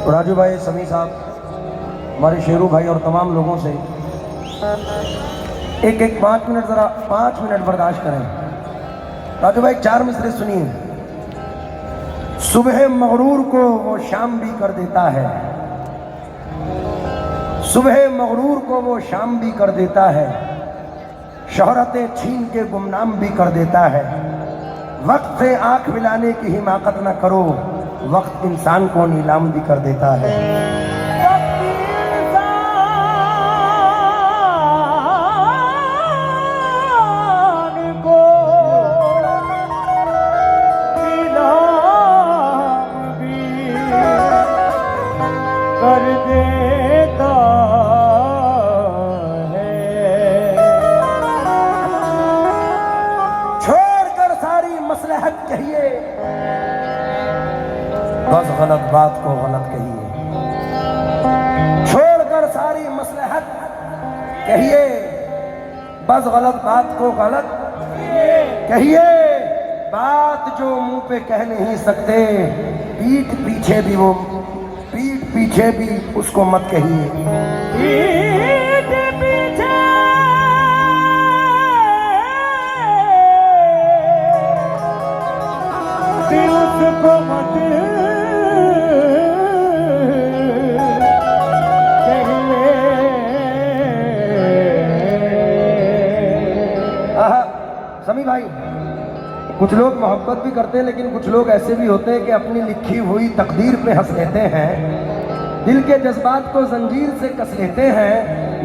राजू भाई, समी साहब, हमारे शेरू भाई और तमाम लोगों से एक 5 मिनट, ज़रा 5 मिनट बर्दाश्त करें। राजू भाई 4 मिसरे सुनिए। सुबह मगरूर को वो शाम भी कर देता है, सुबह मगरूर को वो शाम भी कर देता है, शोहरतें छीन के गुमनाम भी कर देता है। वक्त से आंख मिलाने की हिमाकत न करो, वक्त इंसान को नीलाम भी कर देता है। कहिए बस गलत बात को गलत कहिए, छोड़कर सारी मसलहत कहिए, बस गलत बात को गलत कहिए। बात जो मुंह पे कह नहीं सकते, पीठ पीछे भी उसको मत कहिए। समी भाई, कुछ लोग मोहब्बत भी करते हैं, लेकिन कुछ लोग ऐसे भी होते हैं कि अपनी लिखी हुई तकदीर पे हंस लेते हैं, दिल के जज्बात को जंजीर से कस लेते हैं।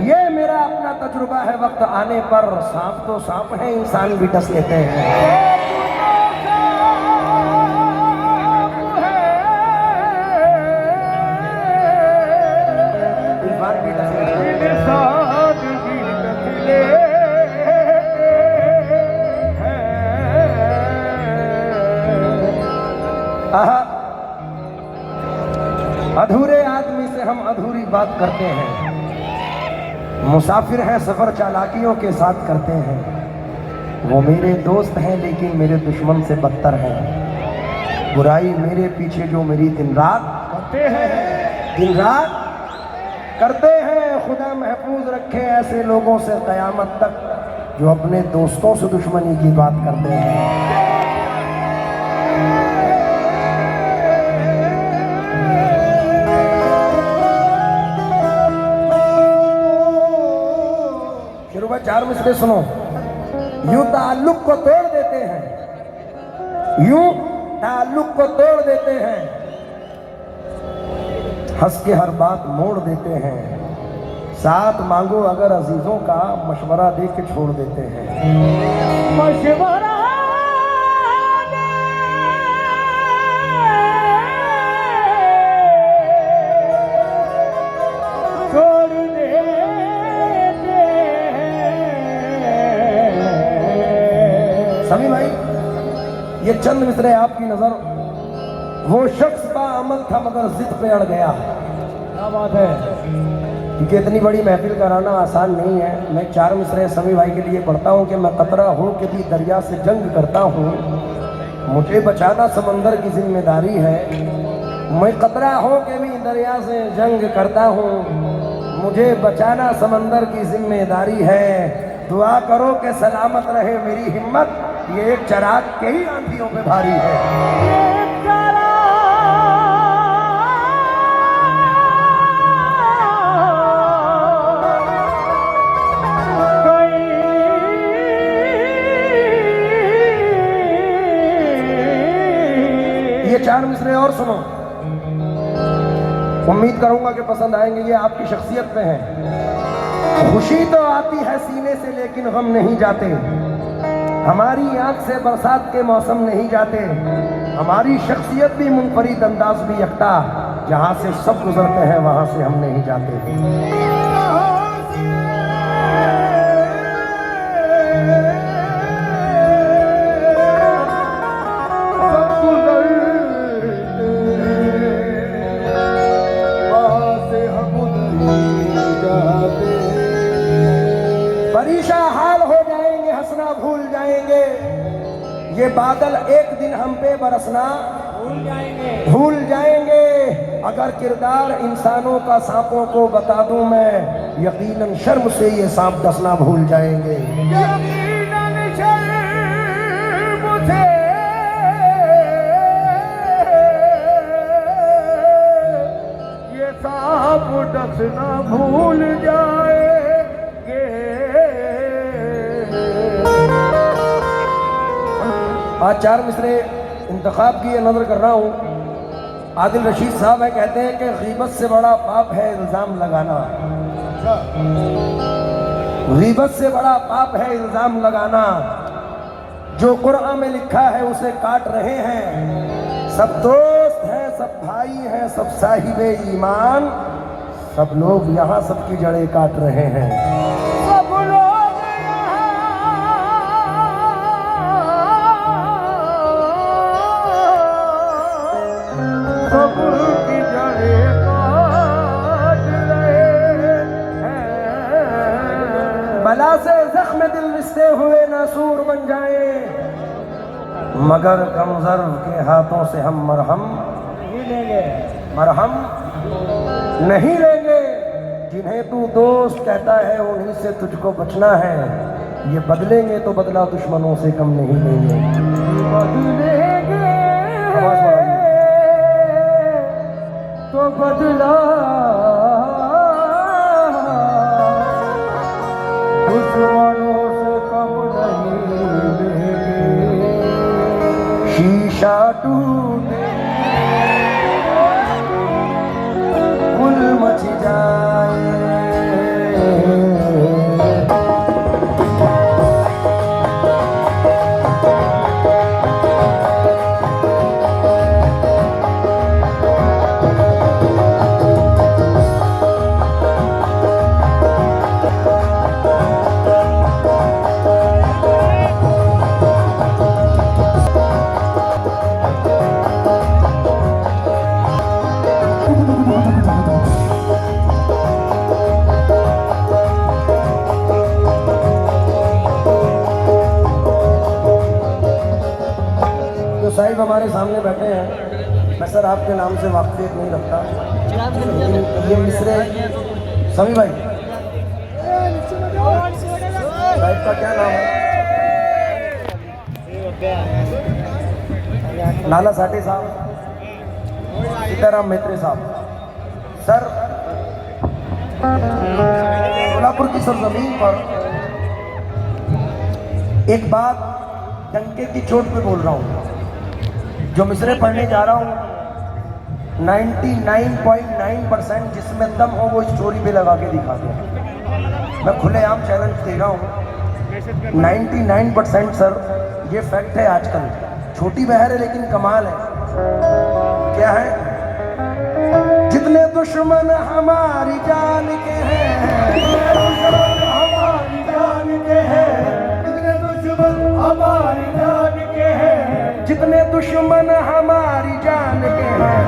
ये मेरा अपना तजुर्बा है, वक्त आने पर सांप तो सांप है, इंसान भी डस लेते हैं। अधूरे आदमी से हम अधूरी बात करते हैं, मुसाफिर हैं सफर चालाकियों के साथ करते हैं। वो मेरे दोस्त हैं लेकिन मेरे दुश्मन से बदतर हैं। बुराई मेरे पीछे जो मेरी दिन रात करते हैं। खुदा महफूज रखे ऐसे लोगों से कयामत तक जो अपने दोस्तों से दुश्मनी की बात करते हैं। भाई 4 मिसरे सुनो। यूं ताल्लुक को तोड़ देते हैं, यूं ताल्लुक को तोड़ देते हैं, हंस के हर बात मोड़ देते हैं। साथ मांगो अगर अजीजों का, मशवरा दे के छोड़ देते हैं। मशवरा समी भाई, ये चंद मिसरे आपकी नजर, वो शख्स बाअमल था मगर जिद पे अड़ गया। क्या बात है, क्योंकि इतनी बड़ी महफिल कराना आसान नहीं है। मैं 4 मिसरे समी भाई के लिए पढ़ता हूँ कि मैं कतरा हो के भी दरिया से जंग करता हूँ, मुझे बचाना समंदर की जिम्मेदारी है। मैं कतरा हो के भी दरिया से जंग करता हूँ, मुझे बचाना समंदर की जिम्मेदारी है। दुआ करो कि सलामत रहे मेरी हिम्मत, ये एक चराग के ही आंधियों पे भारी है। ये 4 मिसरे और सुनो, उम्मीद करूंगा कि पसंद आएंगे। ये आपकी शख्सियत पे है। खुशी तो आती है सीने से लेकिन गम नहीं जाते, हमारी आंख से बरसात के मौसम नहीं जाते। हमारी शख्सियत भी मुनफरिद, अंदाज भी यकता, जहां से सब गुजरते हैं वहां से हम नहीं जाते। परेशान हाल हो जाएंगे, हंसना भूल जाएंगे, ये बादल एक दिन हम पे बरसना भूल जाएंगे। अगर किरदार इंसानों का सांपों को बता दूं मैं, यकीनन शर्म से ये सांप डसना भूल जाएंगे। यकीनन शर्म से ये सांप डसना भूल जाएंगे। आज 4 मिसरे इंतखाब की नजर कर रहा हूँ। आदिल रशीद साहब है, कहते हैं कि गीबत से बड़ा पाप है इल्जाम लगाना। गीबत से बड़ा पाप है इल्जाम लगाना। जो कुरान में लिखा है उसे काट रहे हैं। सब दोस्त हैं, सब भाई हैं, सब साहिबे ईमान, सब लोग यहाँ सबकी जड़ें काट रहे हैं। सब लोग सबकी जड़ें काट रहे हैं। बला से जख्म दिल रिश्ते हुए नासूर बन जाए, मगर कमजर्व के हाथों से हम मरहम नहीं लेंगे। जिन्हें तू दोस्त कहता है उन्हीं से तुझको बचना है। ये बदलेंगे तो बदला दुश्मनों से कम नहीं लेंगे। बदलेंगे तो बदला दुश्मनों से कम नहीं लेंगे। शीशा टूटे गुल मच जाए, साहिब हमारे सामने बैठे हैं। मैं सर आपके नाम से वाकफियत नहीं रखता, लेकिन ये मिसरे समी भाई साहिब का क्या नाम है? लाला साठी साहब, सीताराम मेत्रे साहब। सर कोल्हापुर की सरजमीन पर एक बात डंके की चोट पे बोल रहा हूँ। जो मिसरे पढ़ने जा रहा हूँ 99.9% जिसमें दम हो वो स्टोरी पे लगा के दिखा दे। मैं खुलेआम चैलेंज दे रहा हूँ। 99% सर ये फैक्ट है। आजकल छोटी बहर है लेकिन कमाल है। क्या है? जितने दुश्मन हमारी जान के हैं, हमारी जान के हैं, जितने दुश्मन हमारी जान के हैं, जितने दुश्मन हमारी जान के हैं,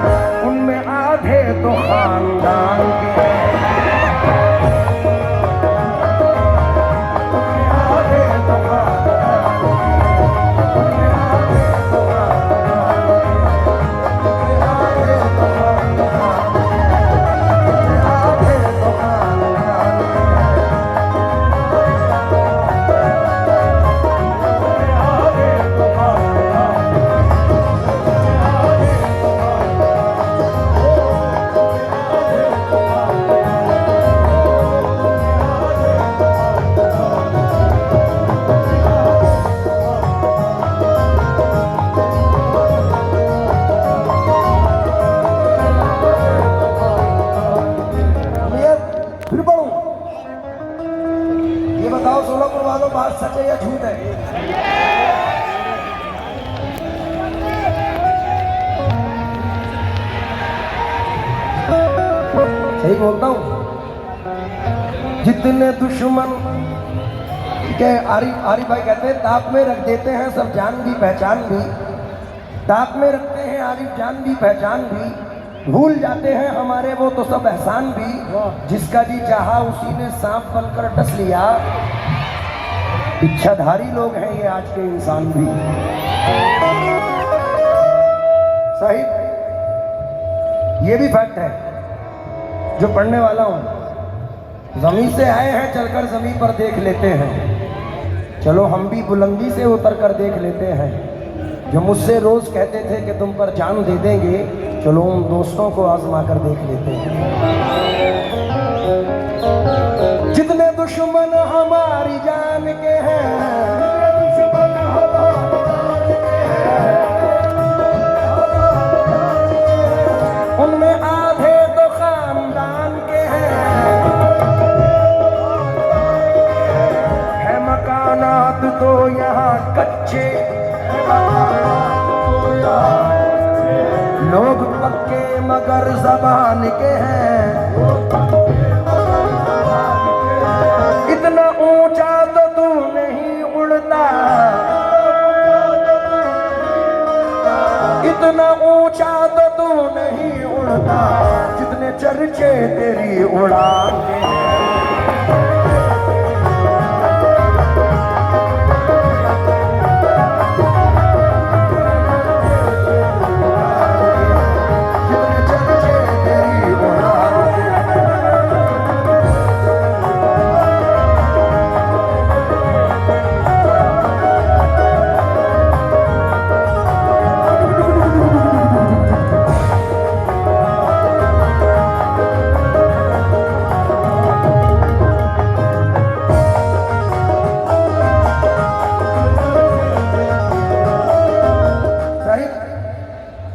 उनमें आधे तो खानदान के हैं। आधे तो बात सच है या झूठ है? सही बोलता हूं? जितने दुश्मन के आरिफ भाई कहते हैं ताक में रख देते हैं सब जान भी पहचान भी, ताक में रखते हैं आरिफ जान भी पहचान भी, भूल जाते हैं हमारे वो तो सब एहसान भी, जिसका जी चाहा उसी ने सांप बनकर डस लिया। इच्छाधारी लोग हैं ये आज के इंसान भी। साहिब ये भी फैक्ट है जो पढ़ने वाला हूं। जमीन से आए हैं, चलकर जमीन पर देख लेते हैं। चलो हम भी बुलंदी से उतर कर देख लेते हैं। जो मुझसे रोज कहते थे कि तुम पर जान दे देंगे, चलो उन दोस्तों को आजमा कर देख लेते हैं। जितने दुश्मन हमारी जान के हैं, उनमें आधे तो खानदान के हैं। है मकानात तो यहाँ कच्चे, लोग पक्के मगर जबान के हैं। इतना ऊंचा तो तू नहीं उड़ता, इतना ऊंचा तो तू नहीं उड़ता, जितने चर्चे तेरी उड़ान के हैं।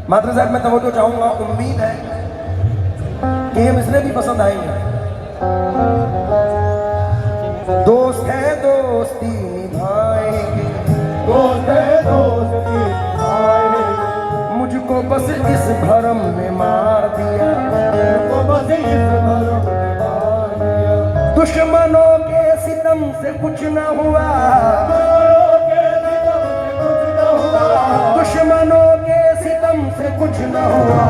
मात्र साहब मैं तवज्जो चाहूंगा, उम्मीद है कि ये मिसरे भी पसंद आएंगे। दोस्त है दोस्ती निभाएंगे, दोस्त है दोस्ती निभाएंगे, मुझको बस इस भरम में मार दिया, मुझको बस इस भरम में मार दिया। दुश्मनों के सितम से कुछ न हुआ, दुश्मनों के सितम से कुछ न हुआ,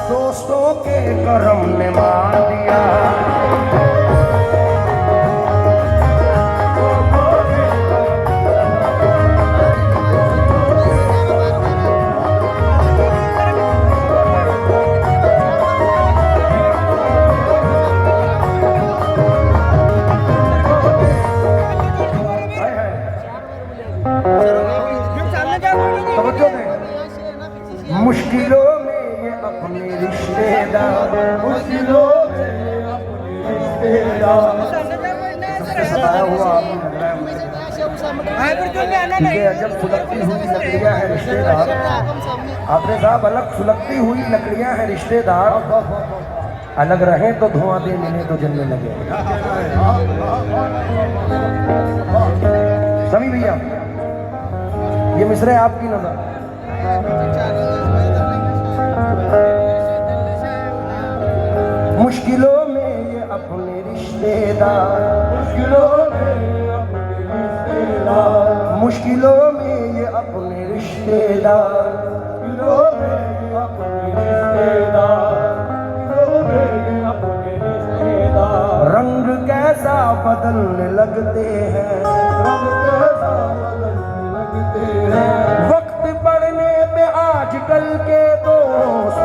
दोस्तों के करम ने मार दिया। मुश्किलों में ये अपने रिश्तेदार, मुश्किलों में अपने रिश्तेदार, सताया हुआ आपको लग रहा है मुझे। ये अजब सुलगती हुई लकड़ियां हैं रिश्तेदार, आपने साहब अलग सुलगती हुई लकड़ियां हैं रिश्तेदार। अलग रहें तो धुआं दे, मिले तो जलने लगे। समी भैया, ये मिसरे आपकी नजर। मुश्किलों में ये अपने रिश्तेदार, मुश्किलों में अपने रिश्तेदार, मुश्किलों में ये अपने रिश्तेदार, मुश्किलों में अपने रिश्तेदार, मुश्किलों में अपने रिश्तेदार। रंग कैसा बदलने लगते हैं, रंग कैसा बदलने लगते हैं। वक्त बढ़ने पे आजकल के दोस्त,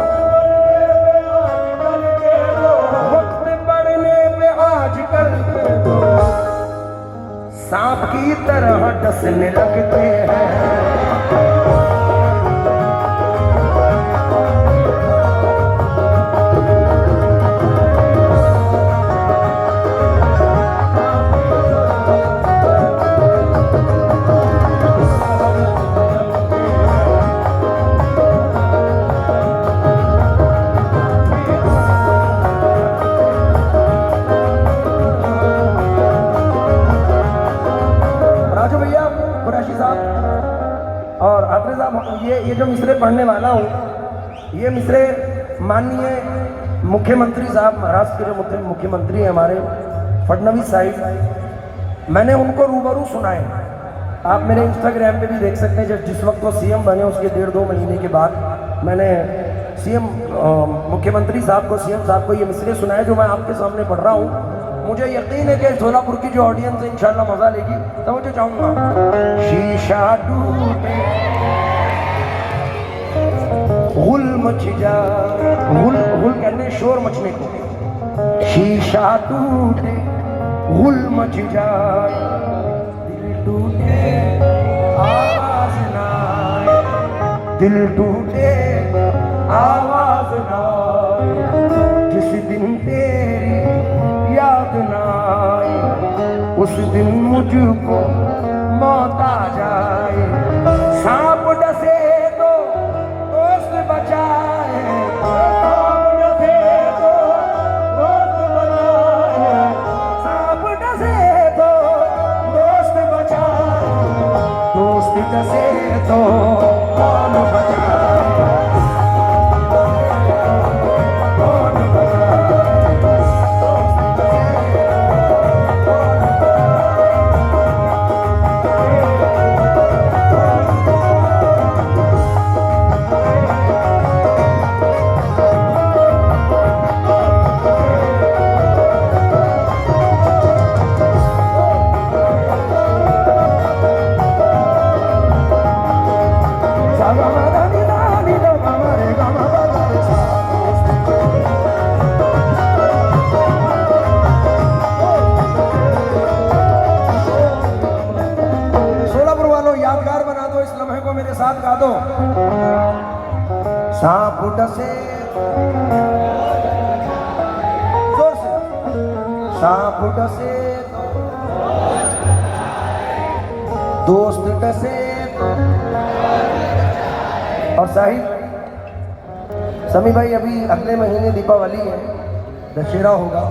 वक्त बढ़ने पे आजकल के दोस्त सांप की तरह डसने लगते हैं। और आपने साहब ये जो मिसरे पढ़ने वाला हूँ, ये मिसरे माननीय मुख्यमंत्री साहब, महाराष्ट्र के जो मुख्यमंत्री हैं हमारे फडणवीस साहिब, मैंने उनको रूबरू सुनाए। आप मेरे इंस्टाग्राम पे भी देख सकते हैं। जब जिस वक्त वो सीएम बने उसके 1.5-2 महीने के बाद मैंने सीएम मुख्यमंत्री साहब को, सीएम साहब को ये मिसरे सुनाए जो मैं आपके सामने पढ़ रहा हूँ। मुझे यकीन है कि सोलापुर की जो ऑडियंस है इंशाल्लाह मजा लेगी। तो मुझे चाहूंगा, शीशा टूटे, गुल मच जाए, गुल गुल कहते हैं शोर मचने को, शीशा टूटे गुल मच जाए, दिल टूटे आवाज ना आए, दिल टूटे आवाज ना आए, जिस दिन तेरी याद ना आए उस दिन मुझको मौत आ जाए, सांप डसे तो दोस्त बचाए, सांप डसे तो दोस्त बचाए, सांप डसे तो दोस्त बचाए, दोस्त डसे तो कौन बचाए, कौन बचाए। मेरे साथ गा दो, सांप डसे जोर से, सांप डसे दोस्त डसे। और साहिब समी भाई, अभी अगले महीने दीपावली है, दशहरा होगा,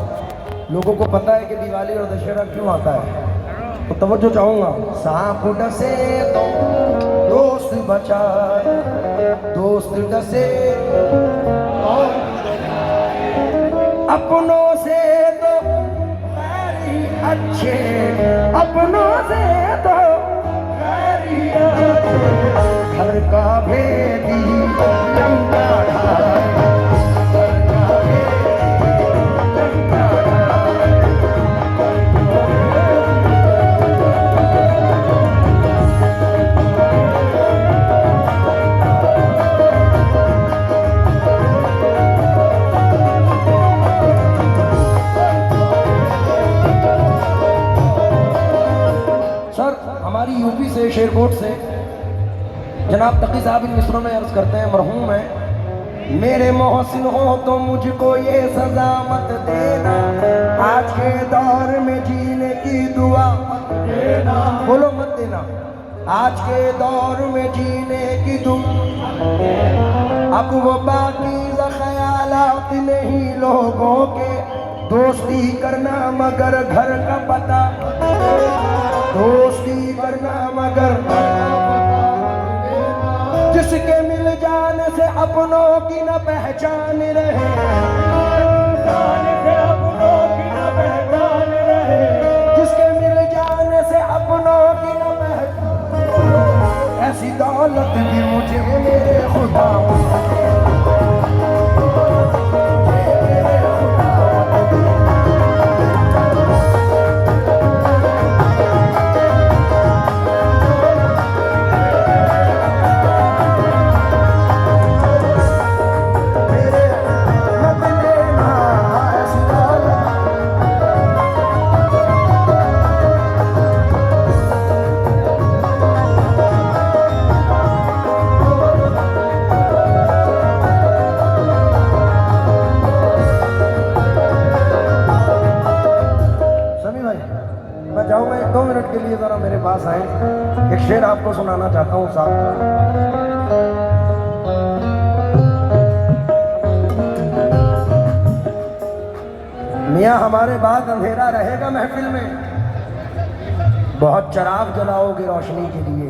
लोगों को पता है कि दिवाली और दशहरा क्यों आता है, तो तवज्जो चाहूंगा। सांप डसे तो दोस्त बचाए, दोस्त डसे अपनों से तो गैरी अच्छे, अपनों से तो गैरी अच्छे, घर का भेदी लंका ढाए, घर का भेदी लंका ढाए। यूपी से शेरकोट से जनाब तकी साहब इन मिसरों में अर्ज करते हैं, मरहूम है, मेरे मोहसिन हो तो मुझको ये सजा मत देना, आज के दौर में जीने की दुआ मत देना, बोलो मत देना, आज के दौर में जीने की दुआ, अब वो बाकी ख्यालात नहीं लोगों के, दोस्ती करना मगर घर का पता, दोस्ती करना मगर जिसके मिल जाने से अपनों की न पहचान रहे, अपनों की न पहचान रहे, जिसके मिल जाने से अपनों की न पहचान, ऐसी दौलत भी मुझे मेरे खुदा के लिए जरा मेरे पास आए, एक शेर आपको सुनाना चाहता हूँ साहब। मियाँ हमारे बाद अंधेरा रहेगा महफिल में, बहुत चराग जलाओगे रोशनी के लिए,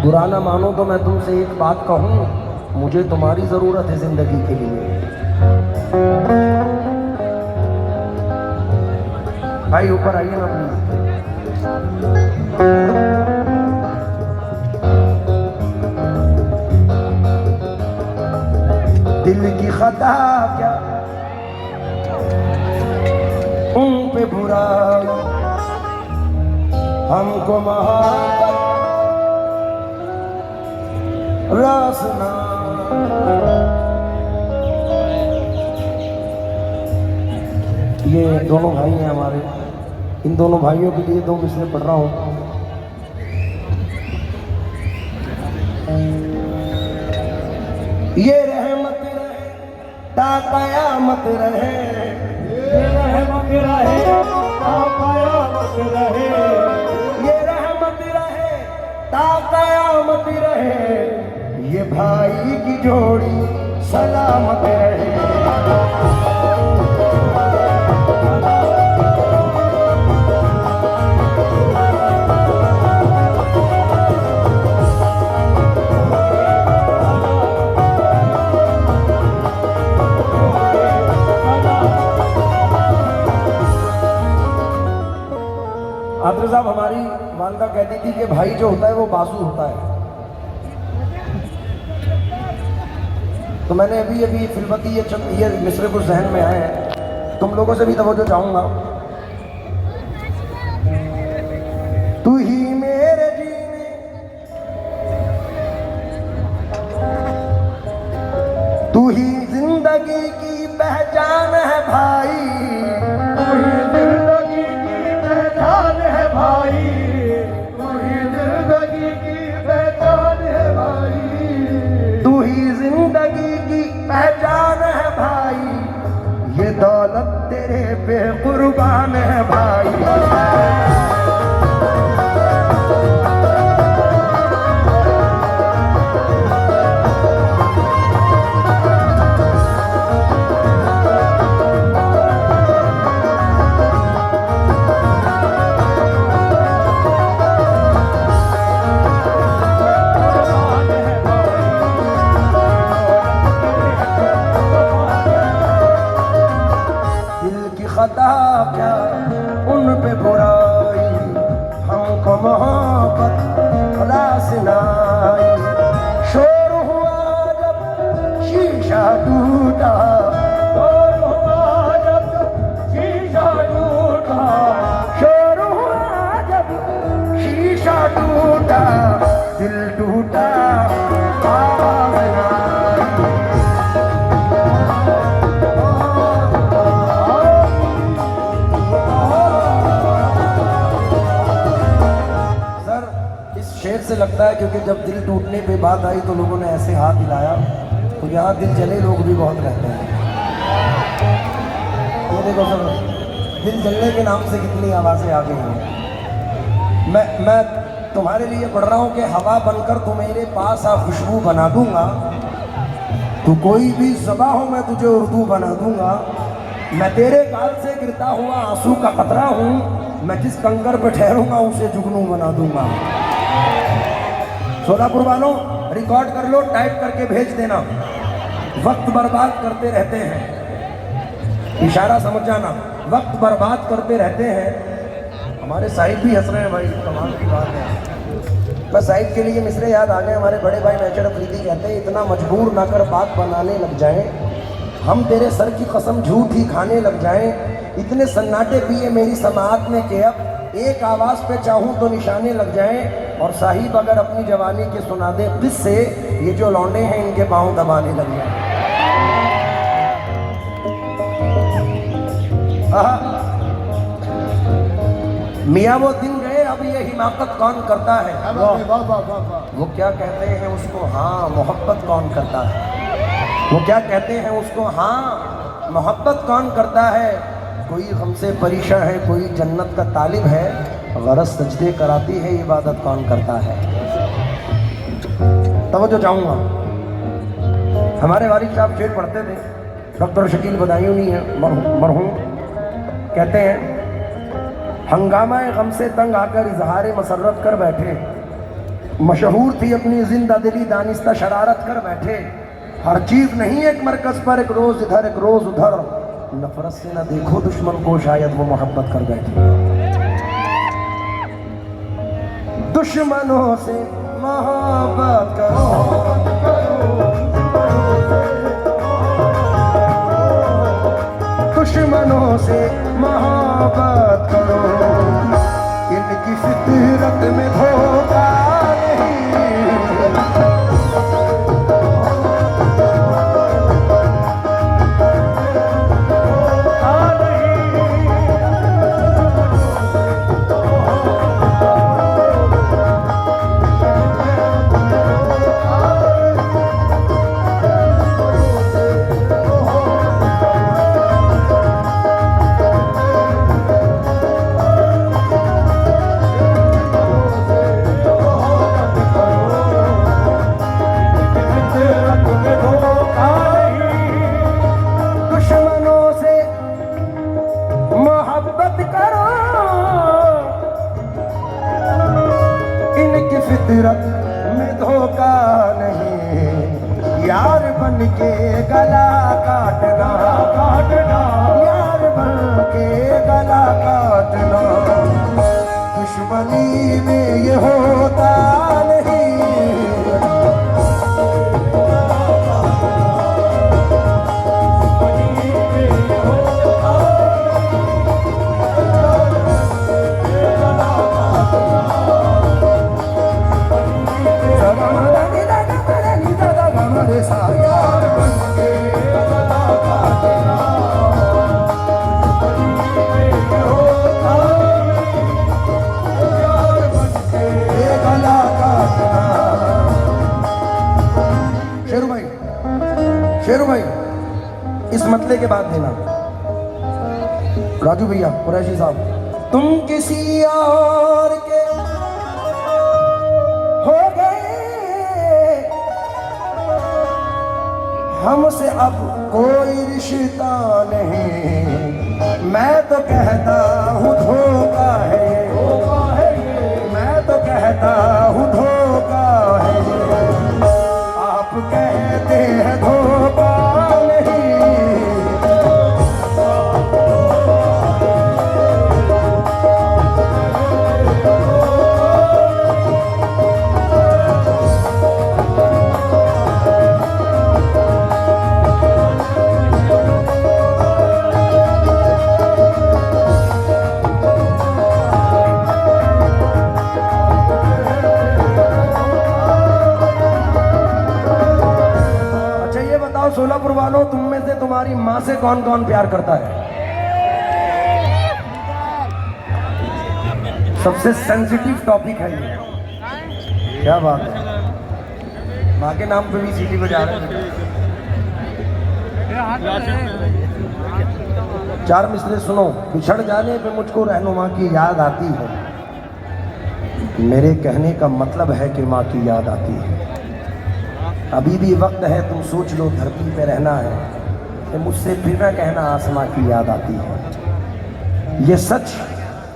बुरा ना मानो तो मैं तुमसे एक बात कहूँ, मुझे तुम्हारी जरूरत है जिंदगी के लिए। भाई ऊपर आइए ना प्लीज। दिल की खता क्या उन पे बुरा, हमको मोहब्बत रासना ये दोनों भाई हैं हमारे, इन दोनों भाइयों के लिए 2 मिसरे पढ़ रहा हूँ। ये रहमत रहे ता कयामत रहे, ये रहमत रहे ता कयामत रहे, ये रहमत रहे ता कयामत रहे, ये भाई की जोड़ी सलामत रहे। आदर साहब, हमारी वालदा कहती थी कि भाई जो होता है वो बाजू होता है। तो मैंने अभी फिल्मती ये मिसरे कुछ जहन में आए हैं, तुम लोगों से भी तवज्जो चाहूंगा। तू ही मेरे जीने, तू ही जिंदगी की पहचान है भाई, तू ही जिंदगी की पहचान है भाई, तू ही जिंदगी की पहचान है भाई, तू ही जिंदगी की पहचान है भाई, ये दौलत तेरे पे कुर्बान है भाई। खता क्या उन पे बुराई, हमको मोहब्बत खुदा सुनाई। शोर हुआ जब शीशा टूटा, शोर हुआ जब शीशा टूटा, शोर हुआ जब शीशा टूटा, दिल टूटा आवाज़ आई। शेर से लगता है क्योंकि जब दिल टूटने पे बात आई तो लोगों ने ऐसे हाथ हिलाया, तो यहाँ दिल जले लोग भी बहुत रहते हैं। ये देखो सर, दिल जलने के नाम से कितनी आवाज़ें आ गई हैं। मैं तुम्हारे लिए पढ़ रहा हूँ कि हवा बनकर तू मेरे पास आ खुशबू बना दूंगा, तू कोई भी ज़बा हो मैं तुझे उर्दू बना दूंगा। मैं तेरे गाल से गिरता हुआ आंसू का कतरा हूँ, मैं जिस कंकर पे ठहरूंगा उसे जुगनू बना दूंगा। सोलापुर वालों, रिकॉर्ड कर लो, टाइप करके भेज देना। वक्त बर्बाद करते रहते हैं, इशारा समझ जाना, वक्त बर्बाद करते रहते हैं। हमारे साहिब भी हंस रहे हैं भाई, कमाल की बात है। बस साहिब के लिए मिसरे याद आ गए। हमारे बड़े भाई मैचर अफरीदी कहते हैं, इतना मजबूर ना कर बात बनाने लग जाएं, हम तेरे सर की कसम झूठ ही खाने लग जाएं। इतने सन्नाटे पिए मेरी समाअत में कि अब एक आवाज़ पे चाहूँ तो निशाने लग जाएं। और साहिब अगर अपनी जवानी के सुना दे किस्से, ये जो लौंडे हैं इनके पाँव दबाने लग जाएं। मियाँ वो दिन गए, अब ये हिमाकत कौन करता है। वो क्या कहते हैं उसको, हाँ मोहब्बत कौन करता है। वो क्या कहते हैं उसको, हाँ मोहब्बत कौन करता है। कोई हमसे परेशान है, कोई जन्नत का तालिब है, गरज सजदे कराती है, इबादत कौन करता है। तवज्जो चाहूँगा। हमारे वालिद साहब शेर पढ़ते थे, डॉक्टर शकील बदायूनी है मरहूम, कहते हैं, हंगामा गम से तंग आकर इजहार मसर्रत कर बैठे, मशहूर थी अपनी जिंदा दिली दानिस्ता शरारत कर बैठे। हर चीज़ नहीं एक मरकज़ पर, एक रोज़ इधर एक रोज़ उधर, नफरत से न देखो दुश्मन को, शायद वो मोहब्बत कर बैठे। दुश्मनों से मोहब्बत करो, दुश्मनों से मोहब्बत करो, इनकी फितरत में धोखा नहीं। गला काटना, काटना यार बन के गला काटना। दुश्मनी में ये होता नहीं, यार बन के गला काटना। ये गला काटना। शेरू भाई इस मतले के बाद देना। राजू भैया, कुरैशी साहब, तुम किसी और के हो गए, हमसे अब कोई रिश्ता नहीं। मैं तो कहता हूँ धोखा है ये, मैं तो कहता हूँ धोखा है ये। आप कहते हैं धोखा नहीं, सोलापुर वालों, तुम में से तुम्हारी माँ से कौन कौन प्यार करता है? सबसे सेंसिटिव टॉपिक है ये। क्या बात है, माँ के नाम पे भी सीटी बजा रहे हैं। चार मिसरे सुनो। बिछड़ जाने पे मुझको रहनुमा की याद आती है। मेरे कहने का मतलब है कि माँ की याद आती है। अभी भी वक्त है, तुम सोच लो, धरती पे रहना है तो मुझसे फिर ना कहना आसमां की याद आती है। ये सच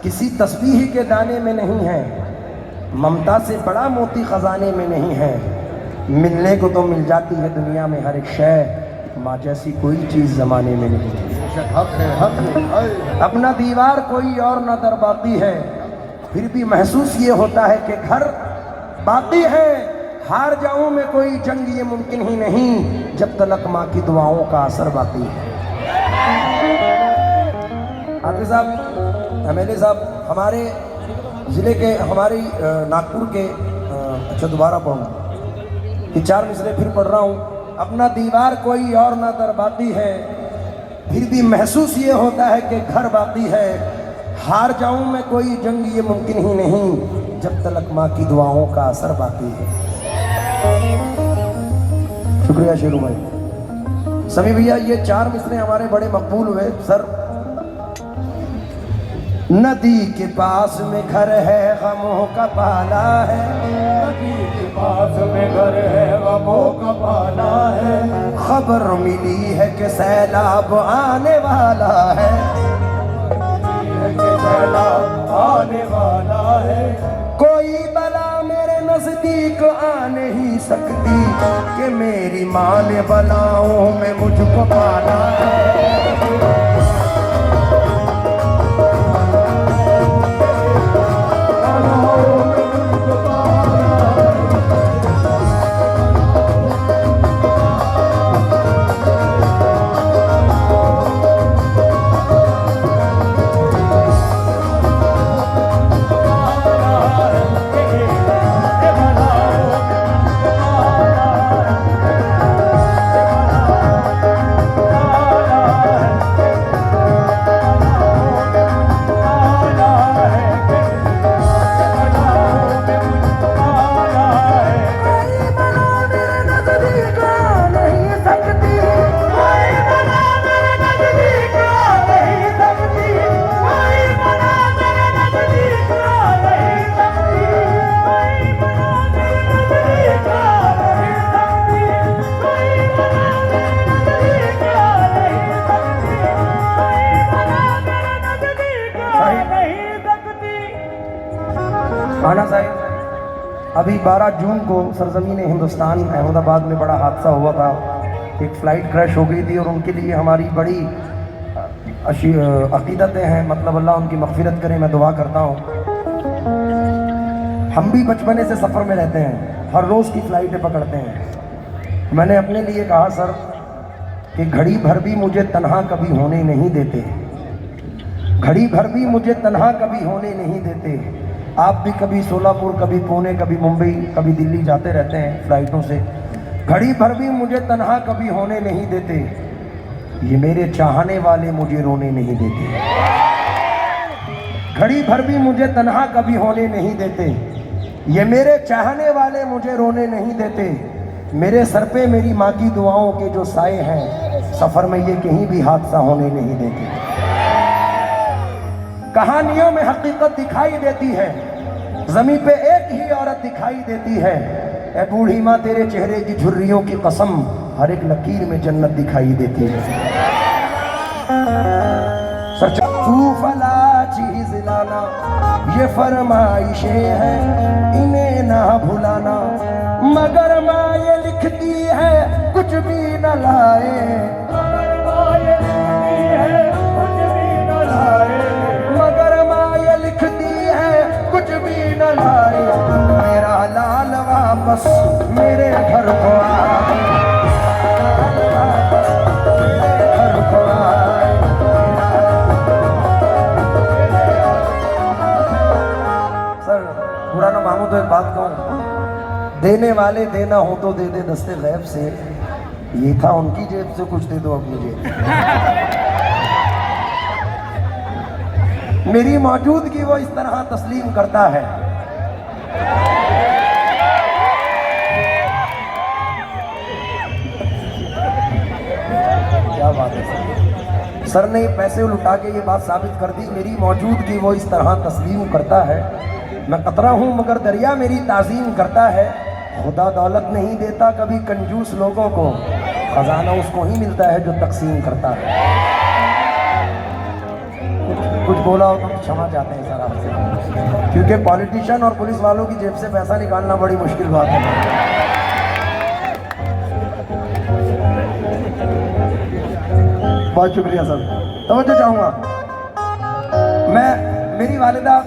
किसी तस्बीह के दाने में नहीं है, ममता से बड़ा मोती खजाने में नहीं है। मिलने को तो मिल जाती है दुनिया में हर एक शय, माँ जैसी कोई चीज़ जमाने में नहीं है। हक है। अपना दीवार कोई और ना दर बाकी है, फिर भी महसूस ये होता है कि घर बाकी है। हार जाऊं मैं कोई जंग ये मुमकिन ही नहीं, जब तक माँ की दुआओं का असर बाकी है। आदिल साहब, एमएलए साहब, हमारे ज़िले के, हमारी नागपुर के, अच्छा दोबारा पढ़ूँ, ये चार मिसरे फिर पढ़ रहा हूँ। अपना दीवार कोई और ना दर बाकी है, फिर भी महसूस ये होता है कि घर बाकी है। हार जाऊं मैं कोई जंग ये मुमकिन ही नहीं, जब तक माँ की दुआओं का असर बाकी है। शुक्रिया शेरू भाई। समी भैया, ये चार मिसरे हमारे बड़े मकबूल हुए सर। नदी के पास में घर है, गमों का पाला है। नदी के पास में घर है, गमों का पाला है। खबर मिली है कि सैलाब आने वाला है, सैलाब आने वाला है। कोई बला मेरे नजदीक आ नहीं सकती, कि मेरी माँ ने बलाओं में मुझको पाला है। आना साहिब, अभी 12 जून को सरजमीन हिंदुस्तान अहमदाबाद में बड़ा हादसा हुआ था। एक फ़्लाइट क्रैश हो गई थी और उनके लिए हमारी बड़ी अकीदतें हैं, मतलब अल्लाह उनकी मग़फ़िरत करे, मैं दुआ करता हूँ। हम भी बचपने से सफ़र में रहते हैं, हर रोज़ की फ़्लाइटें पकड़ते हैं। मैंने अपने लिए कहा सर कि घड़ी भर भी मुझे तन्हा कभी होने नहीं देते, घड़ी भर भी मुझे तन्हा कभी होने नहीं देते। आप भी कभी सोलापुर, कभी पुणे, कभी मुंबई, कभी दिल्ली जाते रहते हैं फ़्लाइटों से। घड़ी भर भी मुझे तन्हा कभी होने नहीं देते, ये मेरे चाहने वाले मुझे रोने नहीं देते। घड़ी भर भी मुझे तन्हा कभी होने नहीं देते, ये मेरे चाहने वाले मुझे रोने नहीं देते। मेरे सर पे मेरी माँ की दुआओं के जो साए हैं, सफ़र में ये कहीं भी हादसा होने नहीं देते। कहानियों में हकीकत दिखाई देती है, ज़मीन पे एक ही औरत दिखाई देती है। ए बूढ़ी माँ तेरे चेहरे की झुर्रियों की कसम, हर एक लकीर में जन्नत दिखाई देती है। तू फला चीज लाना, ये फरमाइशें हैं इन्हें ना भुलाना, मगर माँ ये लिखती है कुछ भी न लाए, मगर माँ ये लिखती है कुछ भी न लाए। मेरा लाल वापस मेरे घर को आए, मेरे घर को आए। सर बुरा ना मानो तो एक बात कहूँ, देने वाले देना हो तो दे दे दस्ते गैब से, ये था उनकी जेब से, कुछ दे दो अपनी जेब। मेरी मौजूदगी वो इस तरह तस्लीम करता है। क्या बात है सर ने पैसे लुटा के ये बात साबित कर दी, मेरी मौजूदगी वो इस तरह तस्लीम करता है। मैं कतरा हूँ मगर दरिया मेरी ताज़ीम करता है। खुदा दौलत नहीं देता कभी कंजूस लोगों को, खजाना उसको ही मिलता है जो तकसीम करता है। कुछ बोला हो तो क्षमा चाहते हैं सर आपसे, क्योंकि पॉलिटिशियन और पुलिस वालों की जेब से पैसा निकालना बड़ी मुश्किल बात है। बहुत शुक्रिया सर। तवज्जो चाहूँगा मैं, मेरी वालिदा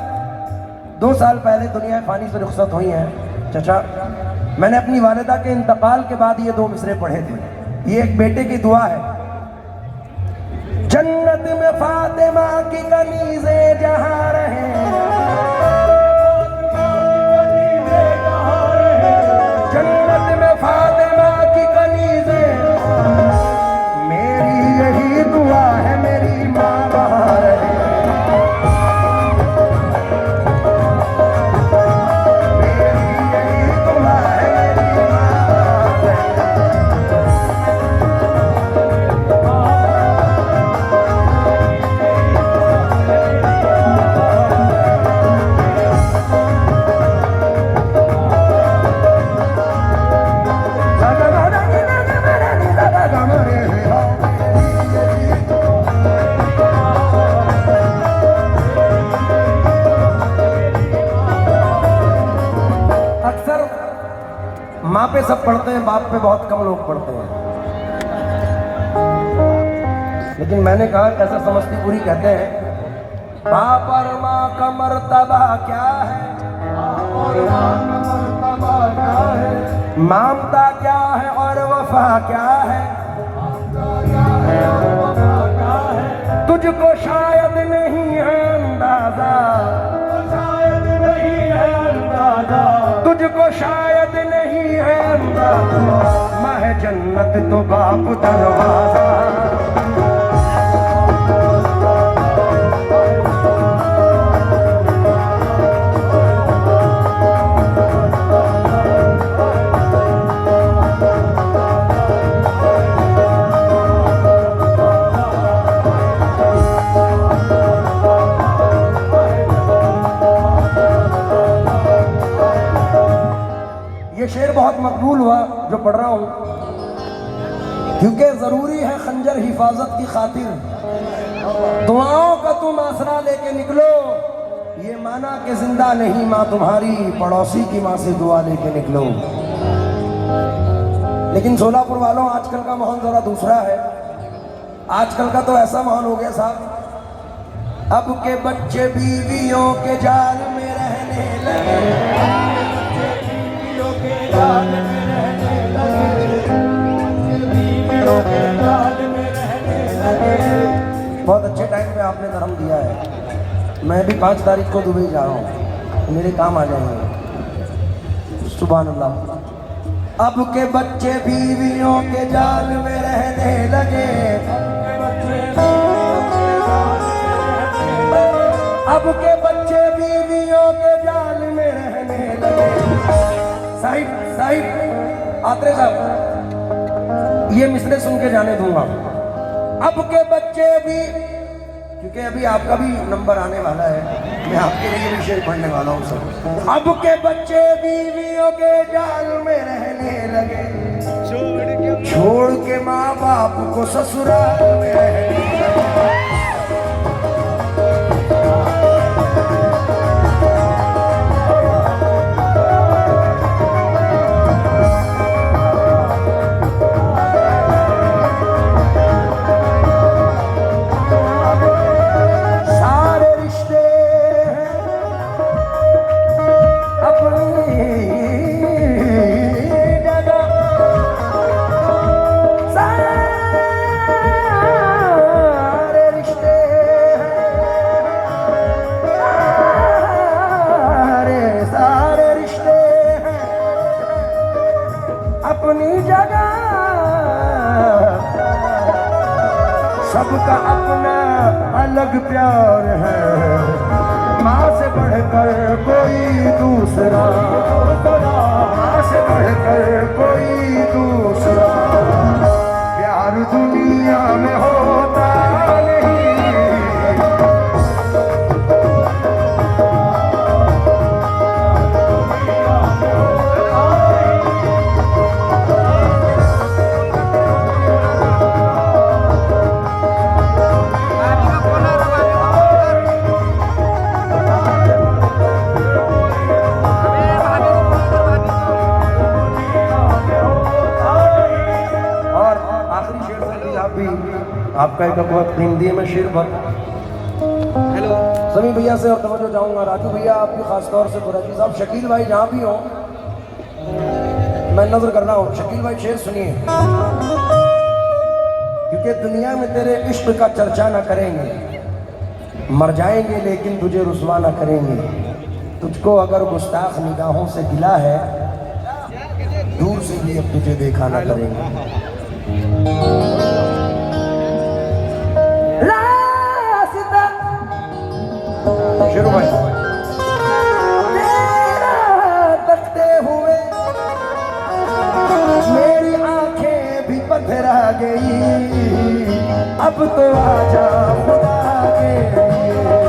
2 साल पहले दुनिया फ़ानी से रुखसत हुई हैं। चचा, मैंने अपनी वालिदा के इंतकाल के बाद ये 2 मिसरे पढ़े थे। ये एक बेटे की दुआ है। जन्नत में फातिमा की कनीज़े जहाँ रहे, जन्नत में फातिमा की कनीज़े, मेरी यही दुआ है मेरी माँ वहाँ रहे। माँ पे सब पढ़ते हैं, बाप पे बहुत कम लोग पढ़ते हैं। लेकिन मैंने कहा कैसा समझती पूरी कहते हैं, बाप और माँ का मर्तबा क्या है, ममता क्या है और वफा क्या है। तुझको शायद नहीं है अंदाजा, तुझको शायद नहीं है अंदाजा, माह जन्नत तो बाप दरवाजा। ये शेर बहुत मकबूल हुआ जो पढ़ रहा हूँ, क्योंकि ज़रूरी है खंजर हिफाजत की खातिर। दुआओं का तुम आसरा लेके निकलो, ये माना कि जिंदा नहीं माँ तुम्हारी, पड़ोसी की माँ से दुआ लेके निकलो। लेकिन सोलापुर वालों, आजकल का माहौल जरा दूसरा है। आजकल का तो ऐसा माहौल हो गया साहब, अब के बच्चे बीवियों के जाल में रहने लगे, बीवियों के जाल में रहने लगे, बीवियों के जाल में रहने लगे। बहुत अच्छे टाइम पे आपने धर्म दिया है। मैं भी 5 तारीख को दुबई जा रहा हूँ, मेरे काम आ जाएंगे। सुभान अल्लाह। अब के बच्चे बीवियों के जाल में रहने लगे, अब के बच्चे बीवियों के जाल में रहने लगे। साहिब आत्रे साहब, ये मिसरे सुन के जाने दूंगा। अब के बच्चे भी, क्योंकि अभी आपका भी नंबर आने वाला है, मैं आपके लिए भी शेर पढ़ने वाला हूँ सब। अब के बच्चे बीवियों के जाल में रहने लगे, छोड़ के माँ बाप को ससुराल में रहने लगे। अपनी जगह सबका अपना अलग प्यार है, माँ से बढ़कर कोई दूसरा, माँ से बढ़कर कोई दूसरा प्यार दुनिया में होता नहीं। आपका एक वक्त हिंदी में शेर पर हेलो सभी भैया से और तवज्जो चाहूंगा। राजू भैया आपकी खास तौर से, कुरैशी साहब, शकील भाई जहाँ भी हो, मैं नजर कर रहा हूँ। शकील भाई शेर सुनिए। क्योंकि दुनिया में तेरे इश्क का चर्चा ना करेंगे, मर जाएंगे लेकिन तुझे रुसवा ना करेंगे। तुझको अगर गुस्ताख निगाहों से गिला है, दूर से भी अब तुझे देखा ना करेंगे। शुरू भाई। तेरा तकते हुए मेरी आंखें भी पथरा गई, अब तो आजा खुदा के लिए।